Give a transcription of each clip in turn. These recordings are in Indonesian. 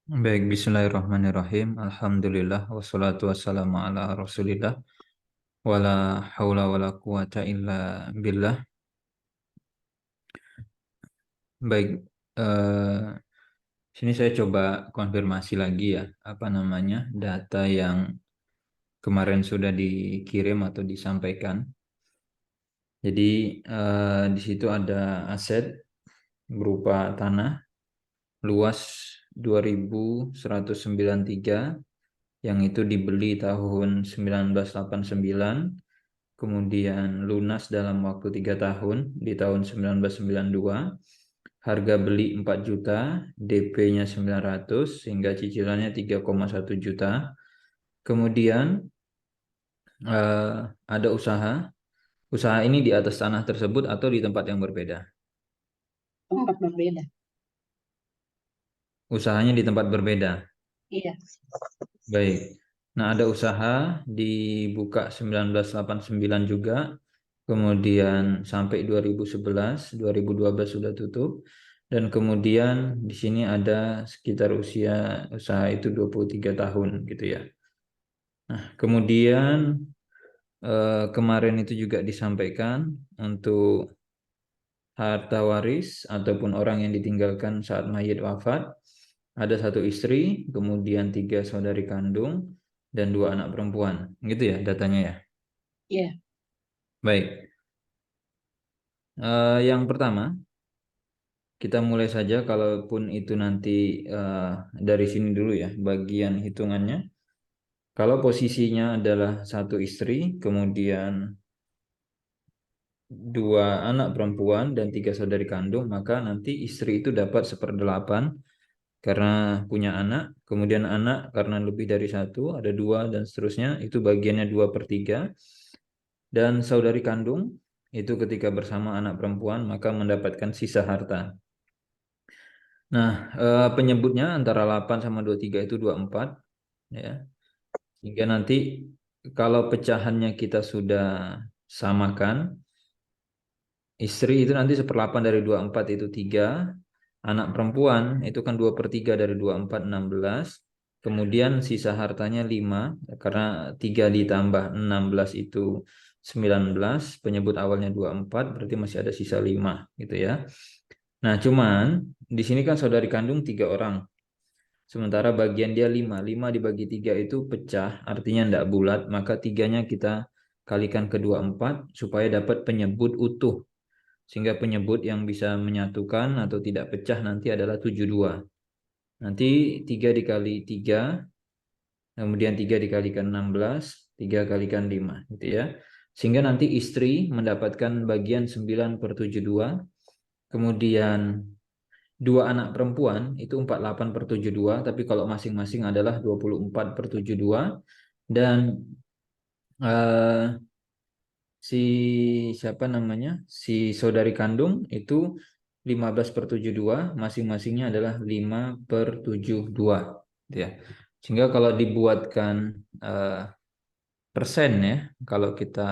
Baik, bismillahirrahmanirrahim. Alhamdulillah, wassalatu wassalamu ala rasulillah. Wala haula wala quwata illa billah. Baik, sini saya coba konfirmasi lagi ya, apa namanya, data yang kemarin sudah dikirim atau disampaikan. Jadi, di situ ada aset berupa tanah luas 2.193 yang itu dibeli tahun 1989, kemudian lunas dalam waktu 3 tahun di tahun 1992, harga beli 4 juta, DP-nya 900 sehingga cicilannya 3,1 juta. Kemudian eh, ada usaha ini di atas tanah tersebut atau di tempat yang berbeda. Tempat berbeda. Usahanya di tempat berbeda. Iya. Baik. Nah, ada usaha dibuka 1989 juga, kemudian sampai 2011, 2012 sudah tutup, dan kemudian di sini ada sekitar usia usaha itu 23 tahun gitu ya. Nah, kemudian kemarin itu juga disampaikan untuk harta waris ataupun orang yang ditinggalkan saat mayit wafat, ada 1 istri, kemudian 3 saudari kandung, dan 2 anak perempuan. Gitu ya datanya ya. Iya. Baik. Yang pertama, kita mulai saja kalaupun itu nanti dari sini dulu ya, bagian hitungannya. Kalau posisinya adalah 1 istri, kemudian 2 anak perempuan dan 3 saudari kandung, maka nanti istri itu dapat 1/8 karena punya anak, kemudian anak karena lebih dari 1, ada 2 dan seterusnya, itu bagiannya 2/3, dan saudari kandung itu ketika bersama anak perempuan maka mendapatkan sisa harta. Nah, penyebutnya antara 8 sama 23 itu 24 ya. Hingga nanti kalau pecahannya kita sudah samakan, istri itu nanti 1/8 dari 24 itu 3, anak perempuan itu kan 2/3 dari 24, 16. Kemudian sisa hartanya 5, karena 3 ditambah 16 itu 19, penyebut awalnya 24, berarti masih ada sisa 5 gitu ya. Nah, cuman di sini kan saudari kandung 3 orang. Sementara bagian dia 5. 5 dibagi 3 itu pecah, artinya tidak bulat, maka 3-nya kita kalikan ke 24 supaya dapat penyebut utuh. Sehingga penyebut yang bisa menyatukan atau tidak pecah nanti adalah 72. Nanti 3 dikali 3, kemudian 3 dikalikan 16, 3 kalikan 5 gitu ya. Sehingga nanti istri mendapatkan bagian 9/72, kemudian 2 anak perempuan itu 48/72, tapi kalau masing-masing adalah 24/72, dan eh, si siapa namanya, si saudari kandung itu 15/72, masing-masingnya adalah 5/72 gitu ya. Sehingga kalau dibuatkan eh, persen ya, kalau kita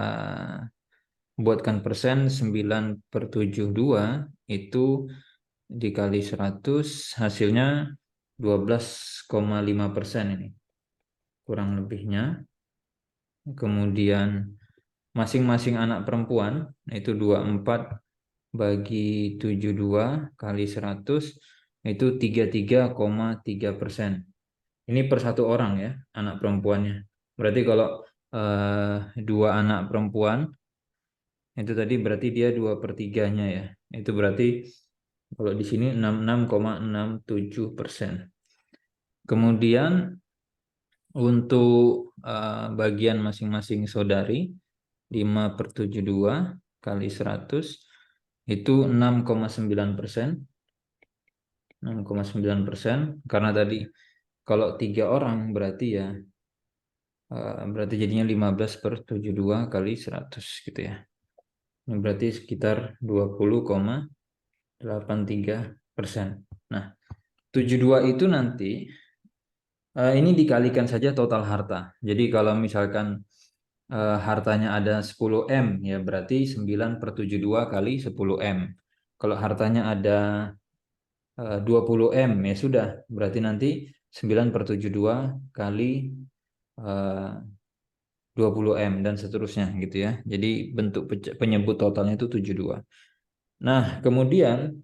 buatkan persen 9/72 itu dikali 100 hasilnya 12,5% ini kurang lebihnya. Kemudian masing-masing anak perempuan itu 24 bagi 72 kali 100 itu 33,3%. Ini per 1 orang ya, anak perempuannya. Berarti kalau 2 anak perempuan itu tadi berarti dia 2/3-nya ya. Itu berarti kalau di sini 66,67%. Kemudian untuk bagian masing-masing saudari 5/72 kali 100 itu 6,9%. 6,9%, karena tadi kalau 3 orang berarti ya berarti jadinya 15/72 kali 100 gitu ya. Ini berarti sekitar 20,83%. Nah, 72 itu nanti ini dikalikan saja total harta. Jadi kalau misalkan hartanya ada 10M ya berarti 9/72 kali 10M. Kalau hartanya ada 20M ya sudah, berarti nanti 9/72 kali 20 M dan seterusnya gitu ya. Jadi bentuk penyebut totalnya itu 72. Nah, kemudian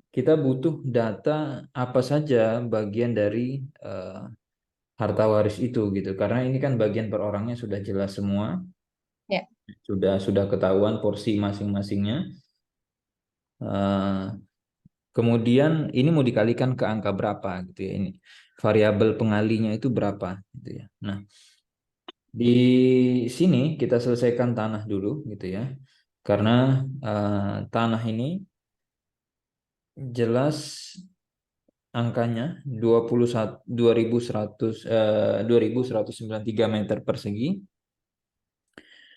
kita butuh data apa saja bagian dari harta waris itu gitu. Karena ini kan bagian per orangnya sudah jelas semua, Ya. sudah ketahuan porsi masing-masingnya. Eh, Kemudian ini mau dikalikan ke angka berapa gitu ya, ini variabel pengalinya itu berapa gitu ya. Nah, di sini kita selesaikan tanah dulu gitu ya. Karena tanah ini jelas angkanya 2193 meter persegi,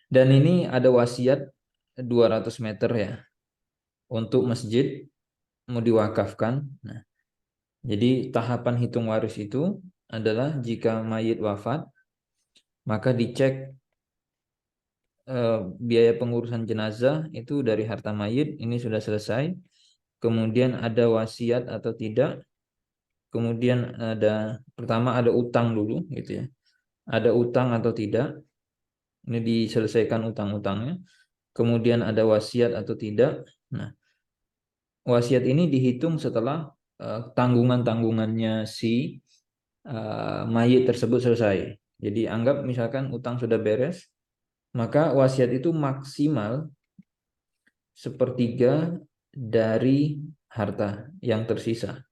dan ini ada wasiat 200 meter ya untuk masjid mau diwakafkan. Nah, jadi tahapan hitung waris itu adalah jika mayit wafat, maka dicek biaya pengurusan jenazah itu dari harta mayit ini sudah selesai. Kemudian ada wasiat atau tidak. Kemudian pertama ada utang dulu gitu ya. Ada utang atau tidak. Ini diselesaikan utang-utangnya. Kemudian ada wasiat atau tidak. Nah, wasiat ini dihitung setelah tanggungan-tanggungannya si mayit tersebut selesai. Jadi anggap misalkan utang sudah beres, maka wasiat itu maksimal sepertiga dari harta yang tersisa.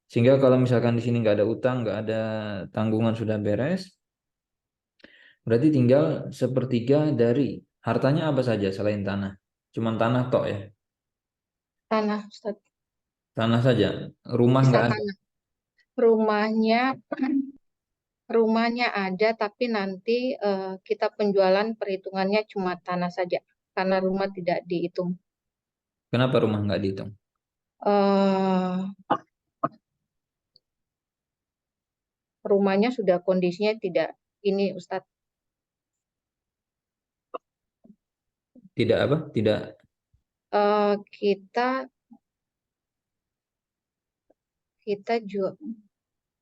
Sehingga kalau misalkan di sini nggak ada utang, nggak ada tanggungan sudah beres, berarti tinggal sepertiga dari hartanya apa saja selain tanah. Cuman tanah tok ya, Tanah, Ustaz. tanah saja. Rumah Bisa nggak ada. tanah. Rumahnya, rumahnya ada, tapi nanti kita penjualan perhitungannya cuma tanah saja, karena rumah tidak dihitung. Kenapa rumah nggak dihitung? eh Rumahnya sudah kondisinya tidak ini, Ustadz. Tidak apa? Tidak. Kita kita jual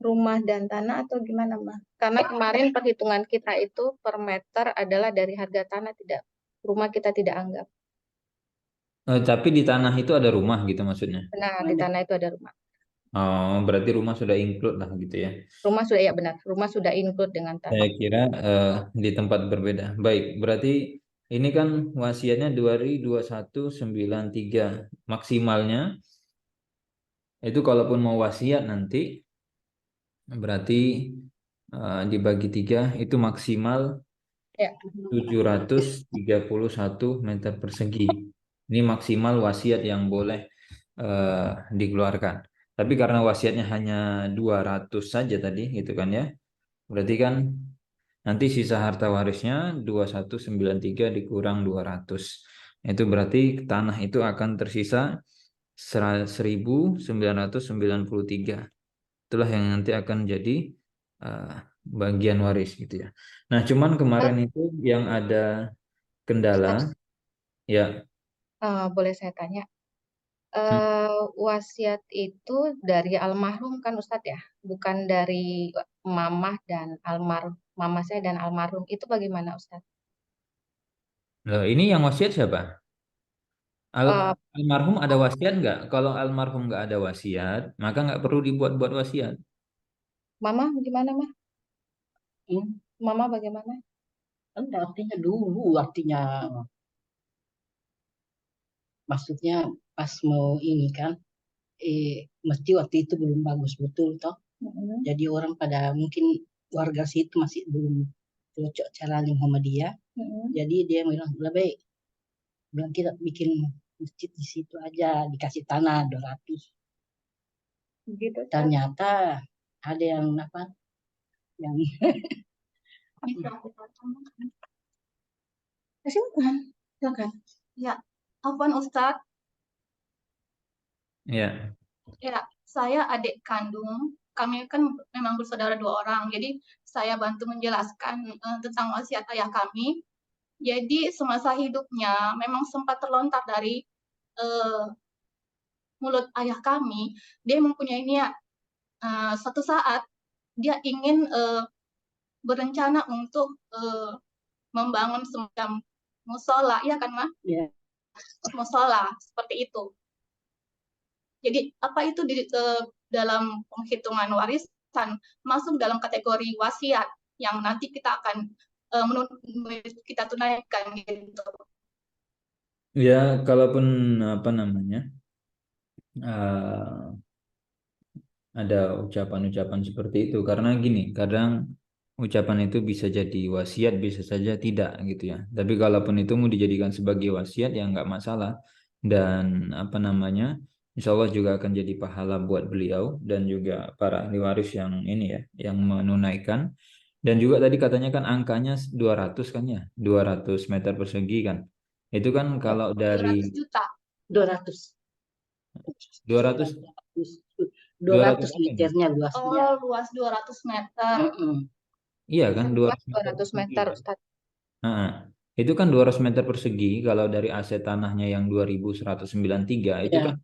rumah dan tanah atau gimana, Mas? Karena kemarin perhitungan kita itu per meter adalah dari harga tanah, tidak rumah, kita tidak anggap. Tapi di tanah itu ada rumah gitu maksudnya. Benar, di tanah itu ada rumah. Oh, berarti rumah sudah include lah gitu ya. Rumah sudah, ya benar, rumah sudah include dengan Saya tanah. kira di tempat berbeda. Baik, berarti ini kan wasiatnya 2193 maksimalnya. Itu kalaupun mau wasiat nanti berarti dibagi 3 itu maksimal Ya. 731 meter persegi. Ini maksimal wasiat yang boleh dikeluarkan. Tapi karena wasiatnya hanya 200 saja tadi gitu kan ya. Berarti kan nanti sisa harta warisnya 2193 dikurang 200. Itu berarti tanah itu akan tersisa 1993. Itulah yang nanti akan jadi uh, bagian waris gitu ya. Nah, cuman kemarin Ustadz, itu yang ada kendala Ustadz, ya. boleh saya tanya? Hmm. Wasiat itu dari almarhum kan Ustadz ya, bukan dari mamah dan almarhum, mama saya dan almarhum. Itu bagaimana Ustadz? Loh, ini yang wasiat siapa? Eh, Almarhum ada wasiat nggak? Kalau almarhum nggak ada wasiat, maka nggak perlu dibuat-buat wasiat. Mama gimana, Mah? Mama bagaimana? Kan artinya dulu, artinya maksudnya pas mau ini kan, mesti waktu itu belum bagus betul toh. Jadi orang pada mungkin warga situ masih belum cocok caranya sama dia. Jadi dia bilang lebih bilang kita bikin masjid di situ aja, dikasih tanah 200. Gitu, Ustadz. Ternyata ada yang apa? Yang Silakan, silakan. Ya, Afwan Ustadz, Ya. ya saya adik kandung. Kami kan memang bersaudara 2 orang. Jadi saya bantu menjelaskan tentang wasiat ayah kami. Jadi semasa hidupnya memang sempat terlontar dari eh, mulut ayah kami. Dia mempunyai niat suatu saat dia ingin berencana untuk membangun semacam musola, ya kan, Ma? Ya. Musola seperti itu. Jadi apa itu dalam penghitungan warisan masuk dalam kategori wasiat yang nanti kita akan kita tunaikan gitu. Ya, kalaupun apa namanya ada ucapan-ucapan seperti itu, karena gini, kadang ucapan itu bisa jadi wasiat, bisa saja tidak gitu ya. Tapi kalaupun itu mau dijadikan sebagai wasiat ya nggak masalah, dan apa namanya, insya Allah juga akan jadi pahala buat beliau dan juga para ahli waris yang ini ya, yang menunaikan. Dan juga tadi katanya kan angkanya 200 kan ya, 200 meter persegi kan. Itu kan kalau 200 dari juta. 200. 200 200 apa ini? meternya luasnya. Oh, luas 200 meter. Iya kan, Luas 200 meter 200 persegi meter, kan. Ustadz. Nah, itu kan 200 meter persegi. Kalau dari aset tanahnya yang 2193 itu Ya. kan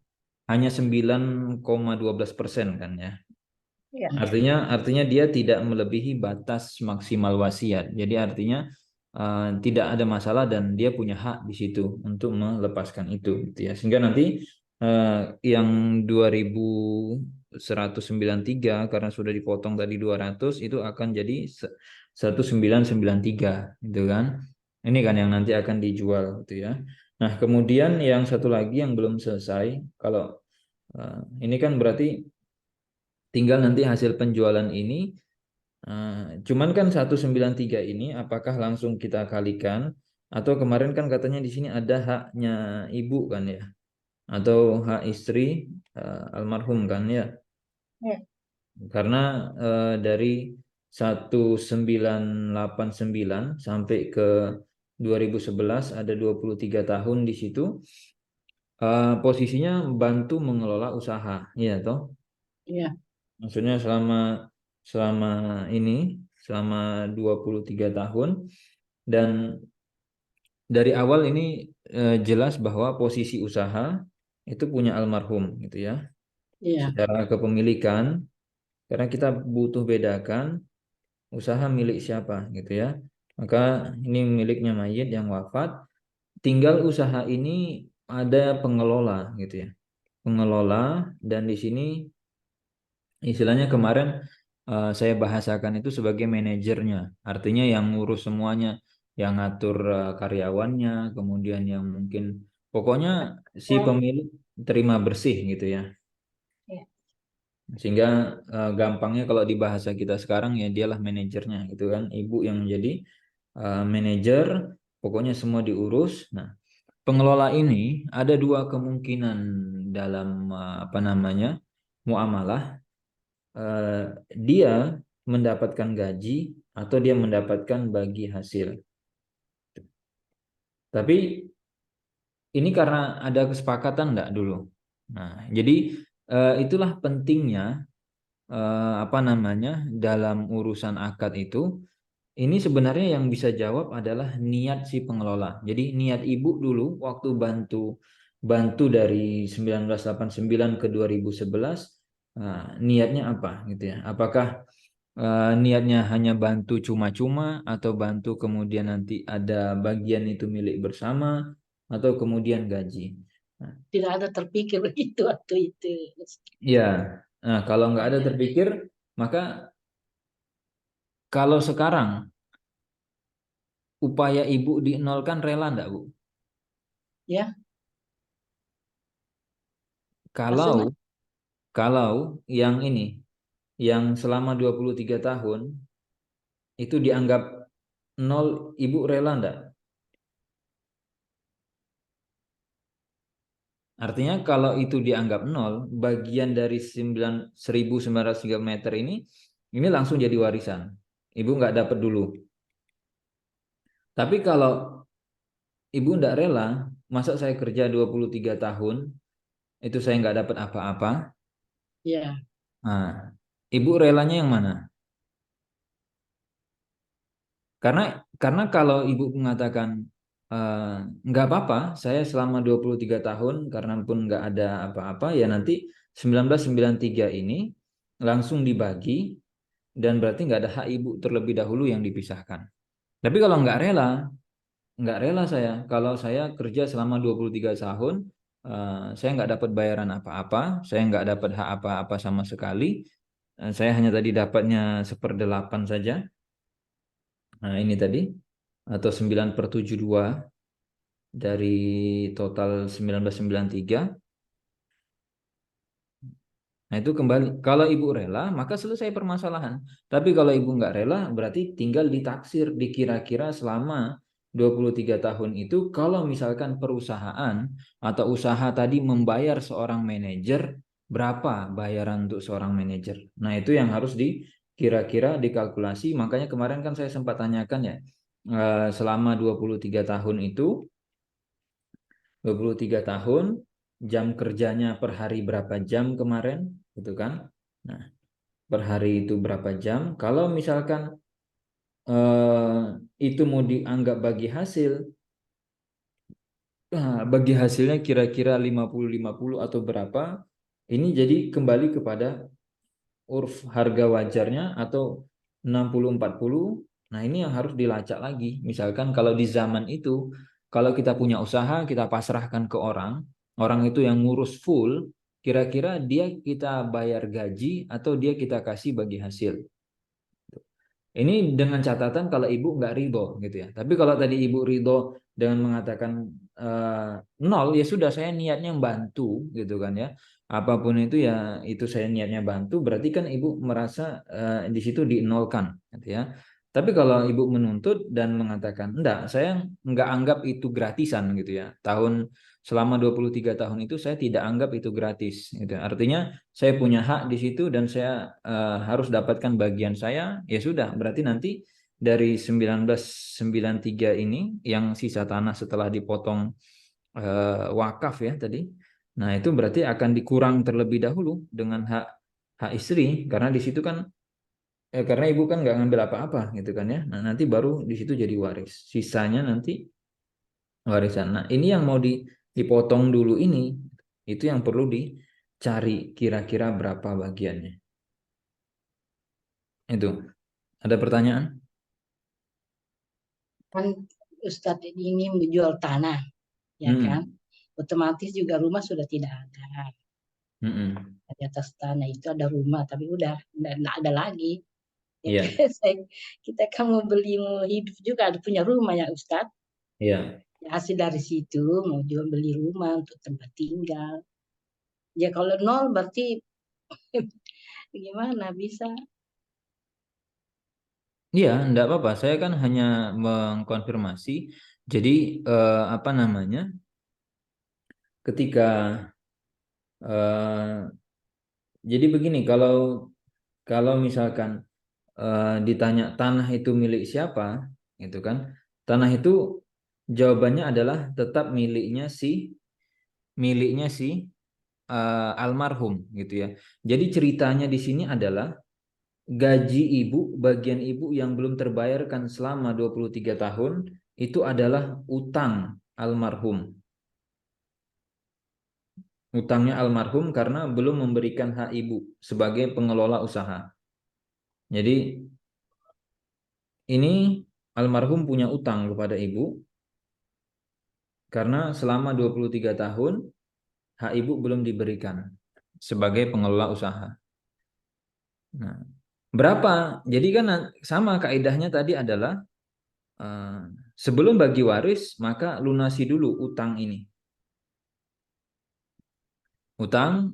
hanya 9,12% kan ya. Iya. Artinya dia tidak melebihi batas maksimal wasiat. Jadi artinya tidak ada masalah dan dia punya hak di situ untuk melepaskan itu gitu ya. Sehingga nanti yang 2193 karena sudah dipotong tadi 200 itu akan jadi 1993 gitu kan. Ini kan yang nanti akan dijual gitu ya. Nah, kemudian yang satu lagi yang belum selesai, kalau ini kan berarti tinggal nanti hasil penjualan ini, cuman kan 193 ini apakah langsung kita kalikan atau kemarin kan katanya di sini ada haknya ibu kan ya, atau hak istri almarhum kan ya. Ya. Karena dari 1989 sampai ke 2011 ada 23 tahun di situ, posisinya bantu mengelola usaha, ya toh? Iya. Maksudnya selama 23 tahun, dan dari awal ini jelas bahwa posisi usaha itu punya almarhum gitu ya. Iya. Secara kepemilikan, karena kita butuh bedakan usaha milik siapa gitu ya. Maka ini miliknya mayit yang wafat, tinggal usaha ini ada pengelola gitu ya. Pengelola, dan di sini istilahnya kemarin saya bahasakan itu sebagai manajernya. Artinya yang ngurus semuanya, yang ngatur karyawannya, kemudian yang mungkin pokoknya si pemilik terima bersih gitu ya. Iya. Sehingga gampangnya kalau di bahasa kita sekarang ya dialah manajernya gitu kan. Ibu yang menjadi manajer, pokoknya semua diurus. Nah, pengelola ini ada dua kemungkinan dalam apa namanya muamalah. Dia mendapatkan gaji atau dia mendapatkan bagi hasil. Tapi ini karena ada kesepakatan enggak dulu. Nah, jadi itulah pentingnya apa namanya dalam urusan akad itu. Ini sebenarnya yang bisa jawab adalah niat si pengelola. Jadi niat ibu dulu waktu bantu dari 1989 ke 2011, niatnya apa gitu ya? Apakah niatnya hanya bantu cuma-cuma atau bantu kemudian nanti ada bagian itu milik bersama atau kemudian gaji? Nah, Tidak ada terpikir begitu waktu itu. ya, nah kalau nggak ada terpikir, maka kalau sekarang upaya ibu dinolkan rela enggak, Bu? Ya. Kalau yang ini, yang selama 23 tahun itu dianggap nol, ibu rela enggak? Artinya kalau itu dianggap nol, bagian dari 1903 meter ini langsung jadi warisan. Ibu nggak dapat dulu. Tapi kalau ibu nggak rela, masa saya kerja 23 tahun, itu saya nggak dapat apa-apa. Ya. Nah, ibu relanya yang mana? Karena kalau ibu mengatakan nggak apa-apa, saya selama 23 tahun karena pun nggak ada apa-apa, ya nanti 1993 ini langsung dibagi dan berarti nggak ada hak ibu terlebih dahulu yang dipisahkan. Tapi kalau nggak rela saya. Kalau saya kerja selama 23 tahun, saya nggak dapat bayaran apa-apa, saya nggak dapat hak apa-apa sama sekali. Saya hanya tadi dapatnya 1/8 saja. Nah, ini tadi, atau 9/72 dari total 1993. Nah, itu kembali. Kalau ibu rela, maka selesai permasalahan. Tapi kalau ibu nggak rela, berarti tinggal ditaksir, dikira-kira selama 23 tahun itu, kalau misalkan perusahaan atau usaha tadi membayar seorang manajer, berapa bayaran untuk seorang manajer? Nah, itu yang harus dikira-kira, dikalkulasi. Makanya kemarin kan saya sempat tanyakan ya, selama 23 tahun itu, 23 tahun, jam kerjanya per hari berapa jam kemarin, gitu kan? Nah, per hari itu berapa jam? Kalau misalkan itu mau dianggap bagi hasil, bagi hasilnya kira-kira 50-50 atau berapa, ini jadi kembali kepada urf harga wajarnya atau 60-40. Nah, ini yang harus dilacak lagi. Misalkan kalau di zaman itu, kalau kita punya usaha, kita pasrahkan ke orang, orang itu yang ngurus full, kira-kira dia kita bayar gaji atau dia kita kasih bagi hasil. Ini dengan catatan kalau ibu nggak ridho gitu ya. Tapi kalau tadi ibu ridho dengan mengatakan nol, ya sudah, saya niatnya membantu gitu kan ya. Apapun itu ya, itu saya niatnya bantu. Berarti kan ibu merasa di situ dinolkan gitu ya. Tapi kalau ibu menuntut dan mengatakan enggak, saya nggak anggap itu gratisan gitu ya. Selama 23 tahun itu saya tidak anggap itu gratis gitu. Artinya saya punya hak di situ dan saya harus dapatkan bagian saya, ya sudah, berarti nanti dari 1993 ini yang sisa tanah setelah dipotong wakaf ya tadi. Nah, itu berarti akan dikurang terlebih dahulu dengan hak istri, karena di situ kan karena ibu kan nggak ngambil apa-apa gitu kan ya. Nah, nanti baru di situ jadi waris. Sisanya nanti warisan. Nah, ini yang mau dipotong dulu ini, itu yang perlu dicari kira-kira berapa bagiannya. Itu. Ada pertanyaan? Kan Ustadz ini menjual tanah, ya kan? Otomatis juga rumah sudah tidak ada. Di atas tanah itu ada rumah, tapi udah nggak ada lagi. Ya, Iya. kita kan mau beli, mau hidup juga, ada punya rumah ya Ustadz. Iya. Ya, hasil dari situ mau jual beli rumah untuk tempat tinggal. Ya kalau nol berarti gimana bisa? Iya, enggak apa-apa. Saya kan hanya mengkonfirmasi. Jadi apa namanya? Ketika jadi begini, kalau misalkan ditanya tanah itu milik siapa, gitu kan? Tanah itu jawabannya adalah tetap miliknya si almarhum, gitu ya. Jadi ceritanya di sini adalah gaji ibu, bagian ibu yang belum terbayarkan selama 23 tahun itu adalah utang almarhum. Utangnya almarhum karena belum memberikan hak ibu sebagai pengelola usaha. Jadi ini almarhum punya utang kepada ibu karena selama 23 tahun hak ibu belum diberikan sebagai pengelola usaha. Nah, berapa? Jadi kan sama kaidahnya tadi adalah sebelum bagi waris maka lunasi dulu utang ini. Utang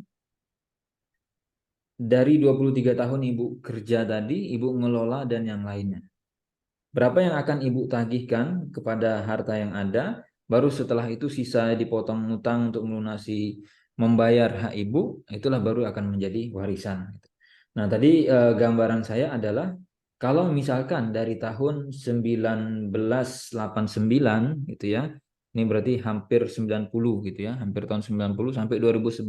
dari 23 tahun ibu kerja tadi, ibu ngelola dan yang lainnya. Berapa yang akan ibu tagihkan kepada harta yang ada, baru setelah itu sisa dipotong utang untuk melunasi membayar hak ibu, itulah baru akan menjadi warisan. Nah, tadi gambaran saya adalah kalau misalkan dari tahun 1989 gitu ya, ini berarti hampir 90 gitu ya, hampir tahun 90 sampai 2011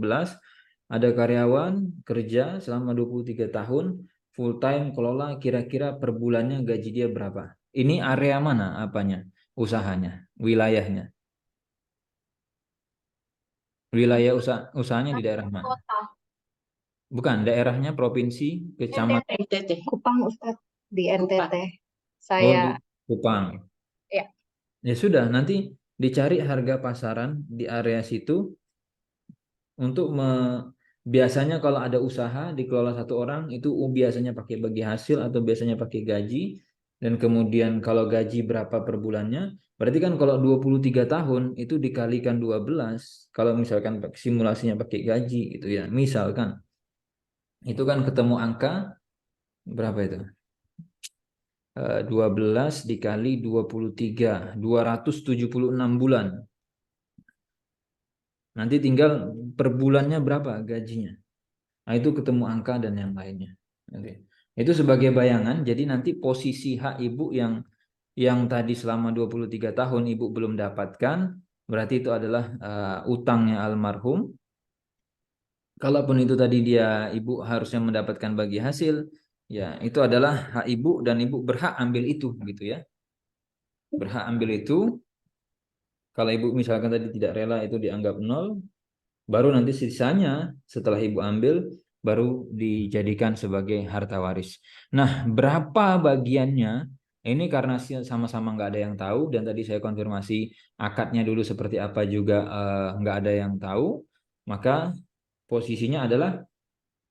ada karyawan kerja selama 23 tahun full time kelola, kira-kira per bulannya gaji dia berapa? Ini area mana apanya? Usahanya, wilayahnya. Wilayah usahanya di daerah mana? Kota. Bukan, daerahnya provinsi, kecamatan. NTT. Kupang Ustadz di Kupang. NTT. Oh, di Saya Kupang. ya. Ya sudah, nanti dicari harga pasaran di area situ untuk biasanya kalau ada usaha dikelola satu orang itu biasanya pakai bagi hasil atau biasanya pakai gaji, dan kemudian kalau gaji berapa per bulannya, berarti kan kalau 23 tahun itu dikalikan 12 kalau misalkan simulasinya pakai gaji itu ya, misalkan itu kan ketemu angka berapa itu? 12 dikali 23, 276 bulan. Nanti tinggal per bulannya berapa gajinya. Nah, itu ketemu angka dan yang lainnya. Oke. Itu sebagai bayangan, jadi nanti posisi hak ibu yang tadi selama 23 tahun ibu belum dapatkan, berarti itu adalah utangnya almarhum. Kalaupun itu tadi ibu harusnya mendapatkan bagi hasil, ya itu adalah hak ibu dan ibu berhak ambil itu gitu ya. Berhak ambil itu. Kalau ibu misalkan tadi tidak rela, itu dianggap nol. Baru nanti sisanya setelah ibu ambil baru dijadikan sebagai harta waris. Nah, berapa bagiannya? Ini karena sama-sama nggak ada yang tahu, dan tadi saya konfirmasi akadnya dulu seperti apa juga nggak ada yang tahu. Maka posisinya adalah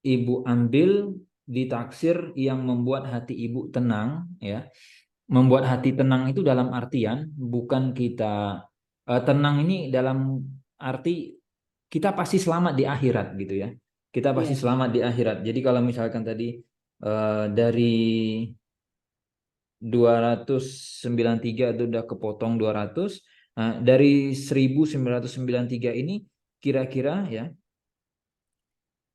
ibu ambil di taksir yang membuat hati ibu tenang, ya. Membuat hati tenang itu dalam artian bukan kita tenang ini dalam arti kita pasti selamat di akhirat gitu ya. Kita pasti Iya. selamat di akhirat. Jadi kalau misalkan tadi dari 293 itu udah kepotong 200. Nah, dari 1993 ini kira-kira ya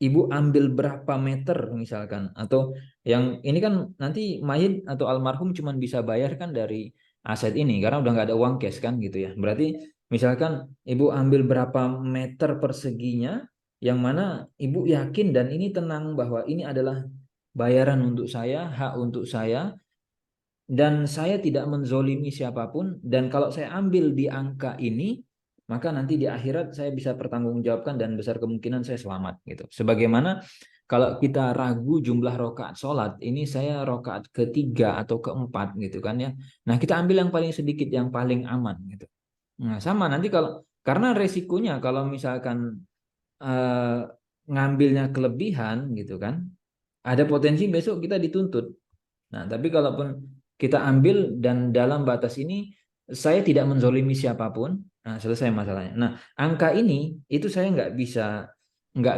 ibu ambil berapa meter misalkan, atau yang ini kan nanti mayit atau almarhum cuma bisa bayar kan dari aset ini karena udah nggak ada uang cash kan gitu ya. Berarti misalkan ibu ambil berapa meter perseginya yang mana ibu yakin dan ini tenang bahwa ini adalah bayaran untuk saya, hak untuk saya, dan saya tidak menzolimi siapapun, dan kalau saya ambil di angka ini maka nanti di akhirat saya bisa pertanggungjawabkan dan besar kemungkinan saya selamat gitu. Sebagaimana kalau kita ragu jumlah rokaat sholat, ini saya rokaat ketiga atau keempat gitu kan ya. Nah kita ambil yang paling sedikit, yang paling aman gitu. Nah sama nanti kalau karena resikonya kalau misalkan ngambilnya kelebihan gitu kan, ada potensi besok kita dituntut. Nah, tapi kalaupun kita ambil dan dalam batas ini saya tidak menzolimi siapapun, nah selesai masalahnya. Nah, angka ini itu saya nggak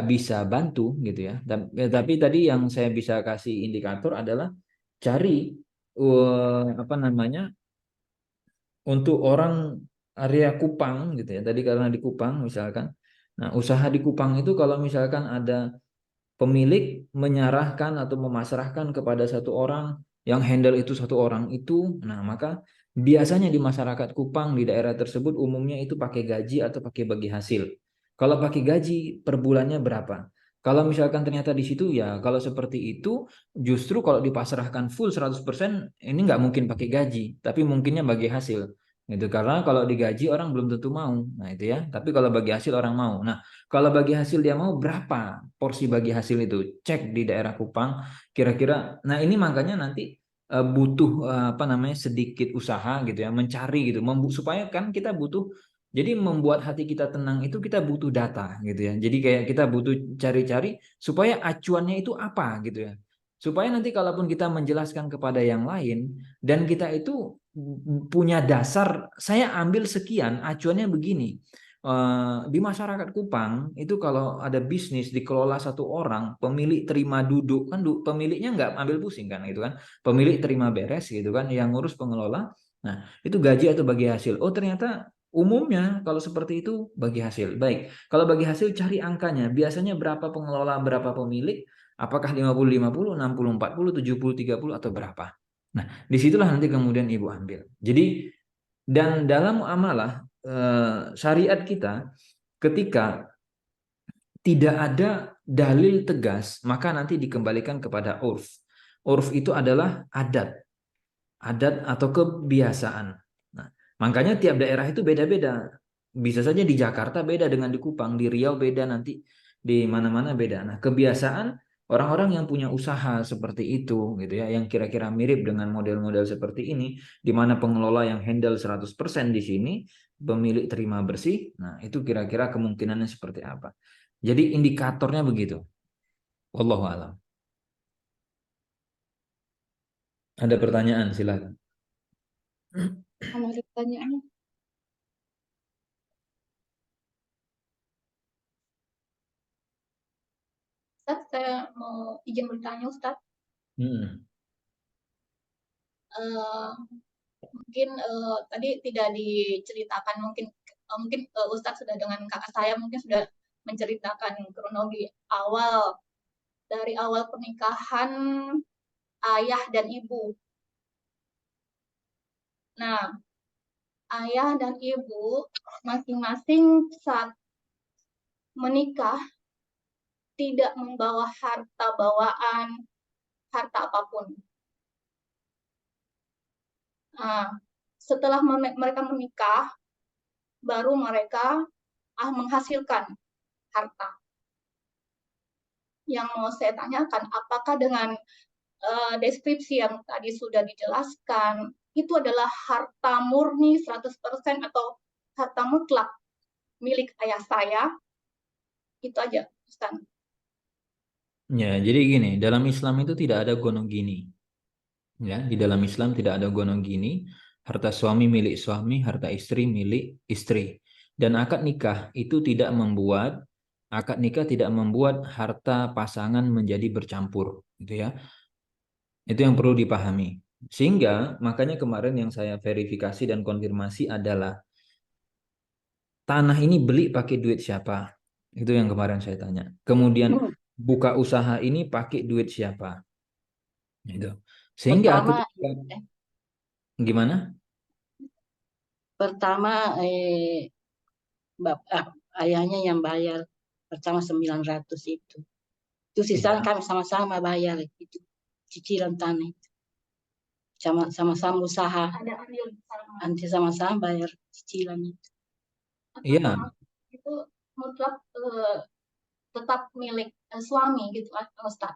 bisa bantu gitu ya. Tapi tadi yang saya bisa kasih indikator adalah cari apa namanya untuk orang area Kupang gitu ya. Tadi karena di Kupang misalkan, nah usaha di Kupang itu kalau misalkan ada pemilik menyerahkan atau memasrahkan kepada satu orang yang handle itu satu orang itu, nah maka biasanya di masyarakat Kupang di daerah tersebut umumnya itu pakai gaji atau pakai bagi hasil. Kalau pakai gaji per bulannya berapa? Kalau misalkan ternyata di situ ya kalau seperti itu justru kalau dipasrahkan full 100% ini nggak mungkin pakai gaji, tapi mungkinnya bagi hasil gitu. Karena kalau digaji orang belum tentu mau. Nah, itu ya. Tapi kalau bagi hasil orang mau. Nah, kalau bagi hasil dia mau berapa porsi bagi hasil itu? Cek di daerah Kupang kira-kira. Nah, ini makanya nanti butuh apa namanya sedikit usaha gitu ya, mencari gitu, supaya kan kita butuh. Jadi membuat hati kita tenang itu kita butuh data gitu ya. Jadi kayak kita butuh cari-cari supaya acuannya itu apa gitu ya. Supaya nanti kalaupun kita menjelaskan kepada yang lain dan kita itu punya dasar, saya ambil sekian, acuannya begini. Di masyarakat Kupang itu kalau ada bisnis dikelola satu orang, pemilik terima duduk kan, pemiliknya nggak ambil pusing kan gitu kan, pemilik terima beres gitu kan, yang ngurus pengelola. Nah itu gaji atau bagi hasil. Oh ternyata umumnya kalau seperti itu bagi hasil. Baik, kalau bagi hasil cari angkanya. Biasanya berapa pengelola, berapa pemilik? Apakah 50-50, 60-40, 70-30 atau berapa? Nah, disitulah nanti kemudian ibu ambil. Jadi dan dalam muamalah syariat kita ketika tidak ada dalil tegas maka nanti dikembalikan kepada urf. Urf itu adalah adat atau kebiasaan. Nah, makanya tiap daerah itu beda-beda. Bisa saja di Jakarta beda dengan di Kupang, di Riau beda nanti di mana-mana beda. Nah, kebiasaan orang-orang yang punya usaha seperti itu gitu ya, yang kira-kira mirip dengan model-model seperti ini, di mana pengelola yang handle 100% di sini, pemilik terima bersih. Nah, itu kira-kira kemungkinannya seperti apa. Jadi indikatornya begitu. Wallahu a'lam. Ada pertanyaan, silakan. Kalau ada pertanyaan, Ustaz, saya mau izin bertanya, Ustaz. Hmm. Eh, mungkin tadi tidak diceritakan, mungkin Ustaz sudah dengan kakak saya mungkin sudah menceritakan kronologi awal dari awal pernikahan ayah dan ibu. Nah, ayah dan ibu masing-masing saat menikah tidak membawa harta bawaan, harta apapun. Nah, setelah mereka menikah, baru mereka menghasilkan harta. Yang mau saya tanyakan, apakah dengan deskripsi yang tadi sudah dijelaskan, itu adalah harta murni 100% atau harta mutlak milik ayah saya? Itu aja, Ustaz. Ya, jadi gini, dalam Islam itu tidak ada gonogini. Ya, di dalam Islam tidak ada gonogini. Harta suami milik suami, harta istri milik istri. Dan akad nikah itu tidak membuat harta pasangan menjadi bercampur, gitu ya. Itu yang perlu dipahami. Sehingga makanya kemarin yang saya verifikasi dan konfirmasi adalah tanah ini beli pakai duit siapa? Itu yang kemarin saya tanya. Kemudian buka usaha ini pakai duit siapa? Gitu. Sehingga Pertama, ketika gimana? pertama ayahnya yang bayar pertama 900 itu. Itu sisanya Ya. kami sama-sama bayar itu cicilan tanah itu. Sama-sama usaha. Ada andil sama. Nanti sama-sama bayar cicilan itu. Iya. Itu mutlak tetap milik suami gitu, Ustaz.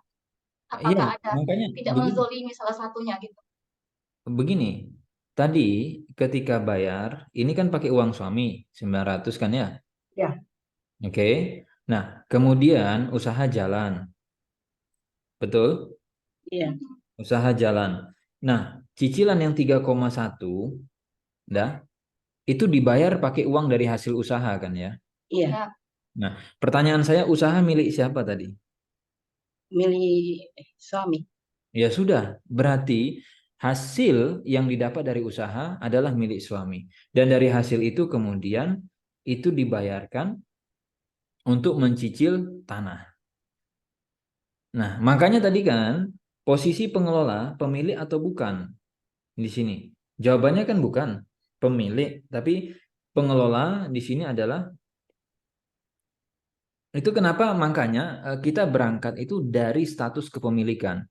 Iya, Apakah ada makanya tidak menzolimi salah satunya gitu? begini. Tadi ketika bayar, ini kan pakai uang suami 900 kan ya? Ya. Oke. Nah, kemudian usaha jalan. Betul? Iya. Usaha jalan. Nah, cicilan yang 3,1 dah itu dibayar pakai uang dari hasil usaha kan ya? Iya. Ya. Nah, pertanyaan saya usaha milik siapa tadi? Milik suami. Ya sudah, berarti hasil yang didapat dari usaha adalah milik suami. Dan dari hasil itu kemudian itu dibayarkan untuk mencicil tanah. Nah, makanya tadi kan posisi pengelola pemilik atau bukan di sini. Jawabannya kan bukan pemilik, tapi pengelola di sini adalah itu kenapa makanya kita berangkat itu dari status kepemilikan.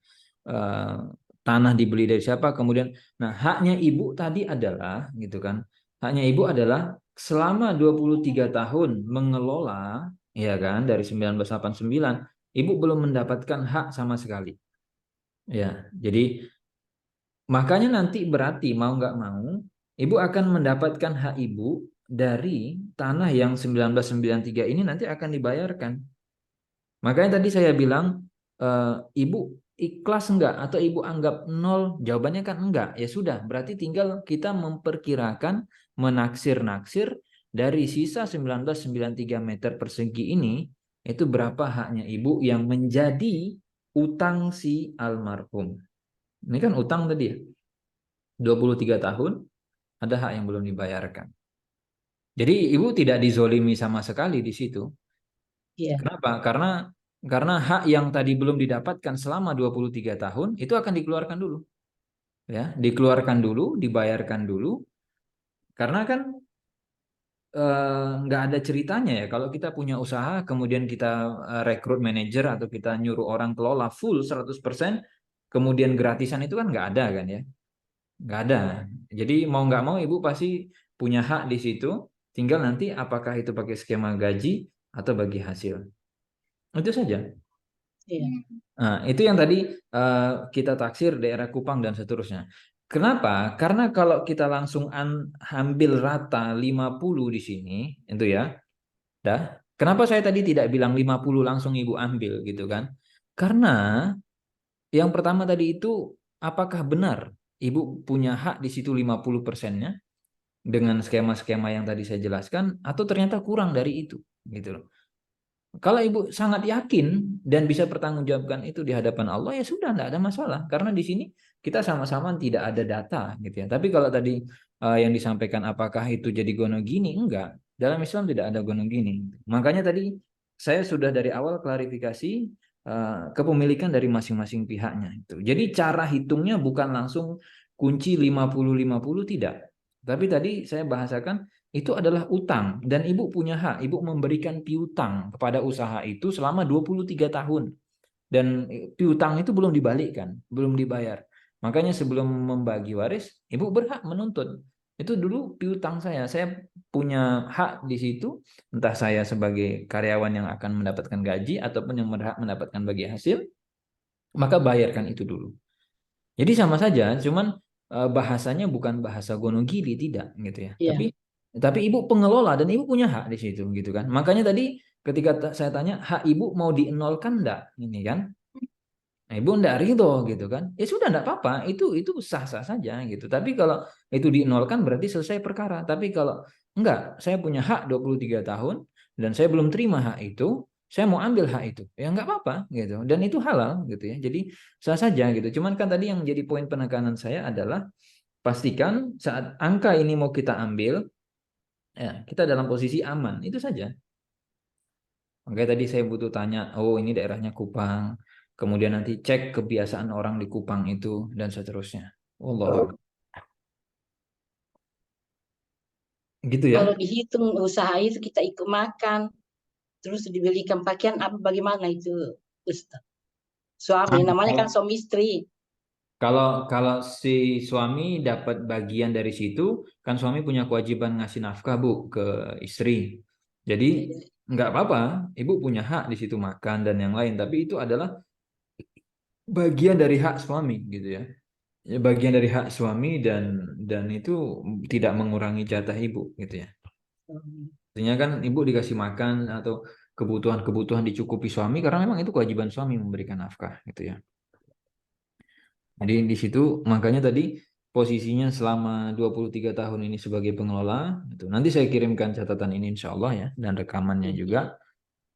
Tanah dibeli dari siapa, kemudian nah haknya ibu tadi adalah gitu kan. Haknya ibu adalah selama 23 tahun mengelola ya kan dari 1989 ibu belum mendapatkan hak sama sekali. Ya, jadi makanya nanti berarti mau nggak mau ibu akan mendapatkan hak ibu dari tanah yang 1993 ini nanti akan dibayarkan. Makanya tadi saya bilang, ibu ikhlas enggak atau ibu anggap nol? Jawabannya kan enggak. Ya sudah, berarti tinggal kita memperkirakan, menaksir-naksir dari sisa 1993 meter persegi ini, itu berapa haknya ibu yang menjadi utang si almarhum. Ini kan utang tadi ya, 23 tahun, ada hak yang belum dibayarkan. Jadi ibu tidak dizolimi sama sekali di situ. Iya. Kenapa? Karena hak yang tadi belum didapatkan selama 23 tahun itu akan dikeluarkan dulu. Ya, dikeluarkan dulu, dibayarkan dulu. Karena kan nggak ada ceritanya ya kalau kita punya usaha kemudian kita rekrut manajer atau kita nyuruh orang kelola full 100% kemudian gratisan itu kan nggak ada kan ya. Nggak ada. Jadi mau nggak mau ibu pasti punya hak di situ. Tinggal nanti apakah itu pakai skema gaji atau bagi hasil. Itu saja. Iya. Nah, itu yang tadi kita taksir daerah Kupang dan seterusnya. Kenapa? Karena kalau kita langsung ambil rata 50 di sini, itu ya. Dah. Kenapa saya tadi tidak bilang 50 langsung Ibu ambil gitu kan? Karena yang pertama tadi itu apakah benar Ibu punya hak di situ 50%-nya dengan skema-skema yang tadi saya jelaskan atau ternyata kurang dari itu gitu loh. Kalau Ibu sangat yakin dan bisa pertanggungjawabkan itu di hadapan Allah, ya sudah, tidak ada masalah. Karena di sini kita sama-sama tidak ada data, gitu ya. Tapi kalau tadi yang disampaikan apakah itu jadi gonogini, enggak. Dalam Islam tidak ada gonogini. Makanya tadi saya sudah dari awal klarifikasi kepemilikan dari masing-masing pihaknya itu. Jadi cara hitungnya bukan langsung kunci 50-50 tidak. Tapi tadi saya bahasakan itu adalah utang dan Ibu punya hak. Ibu memberikan piutang kepada usaha itu selama 23 tahun. Dan piutang itu belum dibalikkan, belum dibayar. Makanya sebelum membagi waris, Ibu berhak menuntut. Itu dulu piutang saya. Saya punya hak di situ, entah saya sebagai karyawan yang akan mendapatkan gaji ataupun yang berhak mendapatkan bagi hasil, maka bayarkan itu dulu. Jadi sama saja, cuman bahasanya bukan bahasa gonogili, tidak gitu ya. Iya. Tapi Ibu pengelola dan Ibu punya hak di situ gitu kan. Makanya tadi ketika saya tanya hak Ibu mau dienolkan enggak ini kan? Nah, Ibu enggak ridho gitu kan. Ya sudah enggak apa-apa, itu sah-sah saja gitu. Tapi kalau itu dienolkan berarti selesai perkara. Tapi kalau enggak, saya punya hak 23 tahun dan saya belum terima hak itu, saya mau ambil hak itu. Ya enggak apa-apa gitu. Dan itu halal gitu ya. Jadi sah saja gitu. Cuman kan tadi yang jadi poin penekanan saya adalah pastikan saat angka ini mau kita ambil, ya, kita dalam posisi aman, itu saja. Makanya tadi saya butuh tanya, oh ini daerahnya Kupang, kemudian nanti cek kebiasaan orang di Kupang itu dan seterusnya. Allah, gitu ya. Kalau dihitung usaha itu kita ikut makan, terus dibelikan pakaian apa bagaimana itu, Ustaz? Suami, namanya kan suami istri. Kalau si suami dapat bagian dari situ, kan suami punya kewajiban ngasih nafkah Bu ke istri. Jadi nggak apa-apa, Ibu punya hak di situ makan dan yang lain, tapi itu adalah bagian dari hak suami gitu ya. Ya, bagian dari hak suami dan itu tidak mengurangi jatah Ibu gitu ya. Artinya kan Ibu dikasih makan atau kebutuhan-kebutuhan dicukupi suami karena memang itu kewajiban suami memberikan nafkah gitu ya. Jadi di situ makanya tadi posisinya selama 23 tahun ini sebagai pengelola gitu. Nanti saya kirimkan catatan ini insya Allah ya dan rekamannya juga.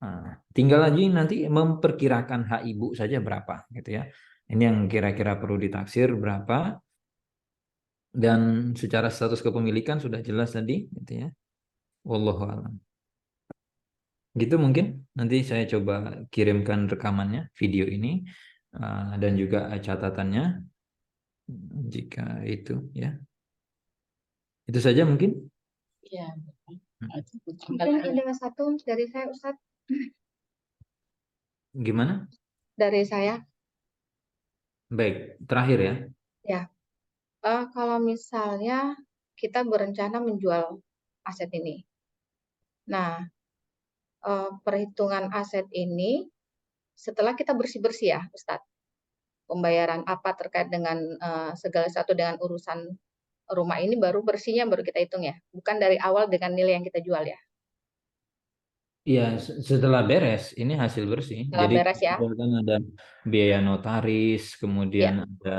Nah, tinggal lagi nanti memperkirakan hak Ibu saja berapa gitu ya. Ini yang kira-kira perlu ditaksir berapa. Dan secara status kepemilikan sudah jelas tadi gitu ya. Wallahu a'lam. Gitu mungkin nanti saya coba kirimkan rekamannya video ini dan juga catatannya jika itu ya. Itu saja mungkin. Iya. Mungkin ada satu dari saya, Ustadz. Gimana? Dari saya, Baik, terakhir ya. ya. Kalau misalnya kita berencana menjual aset ini. Nah, perhitungan aset ini setelah kita bersih-bersih ya, Ustadz. Pembayaran apa terkait dengan segala satu dengan urusan rumah ini baru bersihnya baru kita hitung ya. Bukan dari awal dengan nilai yang kita jual ya. Iya, setelah beres ini hasil bersih. Setelah Jadi beres ya. kan ada biaya notaris, kemudian Ya. ada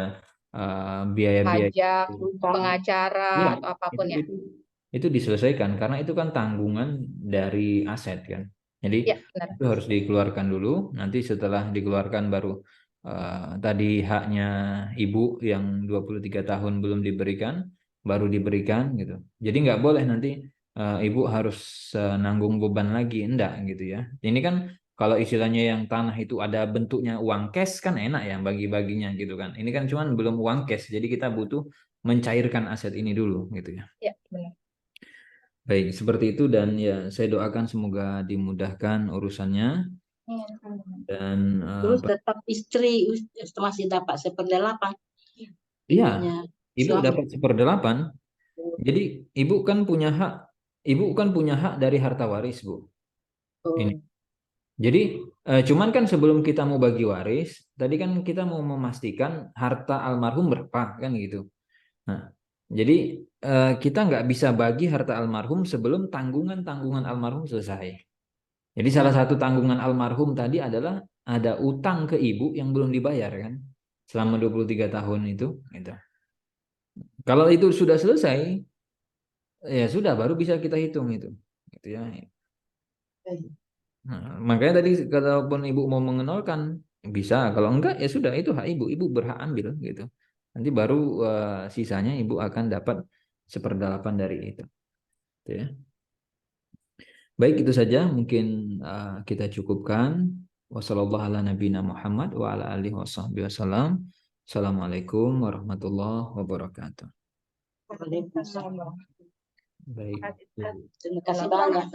biaya-biaya Pajak, pengacara ya, atau apapun ya. itu diselesaikan karena itu kan tanggungan dari aset kan. Jadi Ya, benar. itu harus dikeluarkan dulu. Nanti setelah dikeluarkan baru tadi haknya Ibu yang 23 tahun belum diberikan, baru diberikan gitu. Jadi nggak boleh nanti Ibu harus nanggung beban lagi, enggak gitu ya. Ini kan kalau istilahnya yang tanah itu ada bentuknya uang cash kan enak ya bagi-baginya gitu kan. Ini kan cuman belum uang cash, jadi kita butuh mencairkan aset ini dulu gitu ya. Ya, benar. Baik, seperti itu dan ya saya doakan semoga dimudahkan urusannya dan Terus tetap istri masih dapat 1/8. iya, Ibu suami. dapat 1/8. Jadi Ibu kan punya hak dari harta waris, Bu. Oh. Ini. Jadi cuman kan sebelum kita mau bagi waris, tadi kan kita mau memastikan harta almarhum berapa kan gitu. Nah, jadi kita nggak bisa bagi harta almarhum sebelum tanggungan almarhum selesai. Jadi salah satu tanggungan almarhum tadi adalah ada utang ke ibu yang belum dibayar kan selama 23 tahun itu gitu. Kalau itu sudah selesai, ya sudah baru bisa kita hitung itu. Gitu ya. Nah, makanya tadi kalaupun ibu mau mengenalkan bisa, kalau enggak ya sudah itu hak ibu, ibu berhak ambil gitu. Nanti baru sisanya ibu akan dapat 1/8 dari itu. Gitu ya. Baik itu saja mungkin kita cukupkan. Wassalamualaikum warahmatullahi wabarakatuh. Waalaikumsalam. Baik. Terima kasih banyak.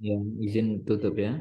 Ya, izin tutup ya.